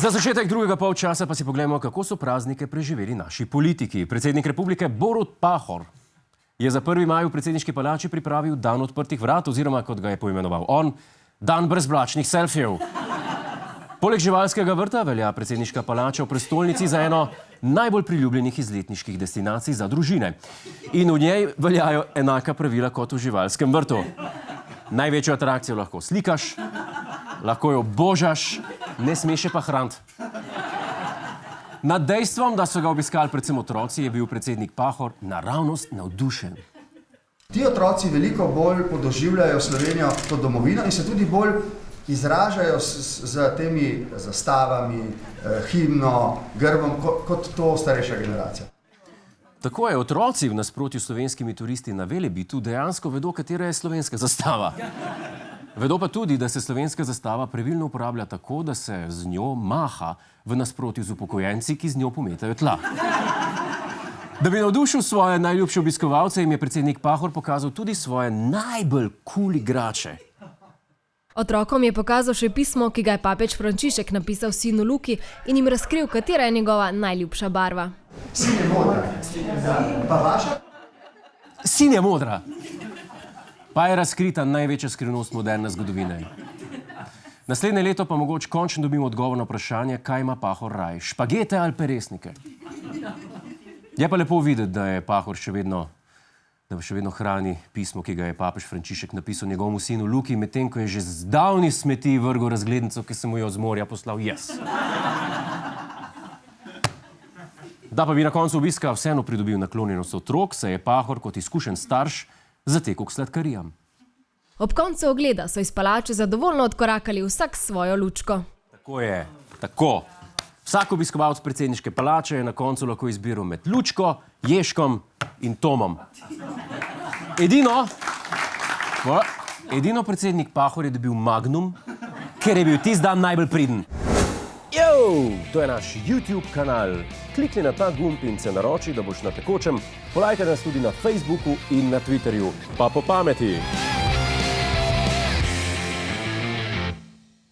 Za začetek drugega polčasa pa si pogledamo, kako so praznike preživeli naši politiki. Predsednik republike Borut Pahor je za 1. maj v predsedniški palači pripravil dan odprtih vrat, oziroma, kot ga je poimenoval on, dan brezplačnih selfijev. Poleg živalskega vrta velja predsedniška palača v prestolnici za eno najbolj priljubljenih izletniških destinacij za družine. In v njej veljajo enaka pravila kot v živalskem vrtu. Največjo atrakcijo lahko slikaš, lahko jo božaš, ne smeš pa hraniti. Nad dejstvom, da so ga obiskali predvsem otroci, je bil predsednik Pahor naravnost navdušen. Ti otroci veliko bolj podoživljajo Slovenijo kot domovino in se tudi bolj izražajo z temi zastavami, himno, grbom, kot to starejša generacija. Tako je, otroci v nasprotju s slovenskimi turisti na Velebitu dejansko vedo, katera je slovenska zastava. Vedo pa tudi, da se slovenska zastava pravilno uporablja tako, da se z njo maha v nasprotju z upokojenci, ki z njo pometajo tla. Da bi navdušil svoje najljubše obiskovalce, jim je predsednik Pahor pokazal tudi svoje najbolj cool igrače. Otrokom je pokazal še pismo, ki ga je papež Frančišek napisal sinu Luki in jim razkril, katera je njegova najljubša barva. Sin je modra. Pa vaša? Sin je modra. Pa je razkrita največja skrivnost moderne zgodovine. Naslednje leto pa mogoče končno dobimo odgovor na vprašanje, kaj ima Pahor raj, špagete ali peresnike. Je pa lepo videti, da je Pahor še vedno hrani pismo, ki ga je papež Frančišek napisal njegovemu sinu Luki, medtem ko je že zdavni smeti vrgel razglednico, ki sem mu jo z morja poslal jaz. Da pa bi na koncu obiska vseeno pridobil naklonjenost otrok, se je Pahor kot izkušen starš zatekel k sladkarijam. Ob koncu ogleda so iz palače zadovoljno odkorakali vsak svojo lučko. Tako je, tako. Vsak obiskovalec predsedniške palače je na koncu lahko izbiral med lučko, Ježkom in Tomom. Edino predsednik Pahor je dobil Magnum, ker je bil tisti dan najbolj priden. To je naš YouTube kanal. Klikni na ta gumb in se naroči, da boš na tekočem. Polajkaj nas tudi na Facebooku in na Twitterju. Pa po pameti!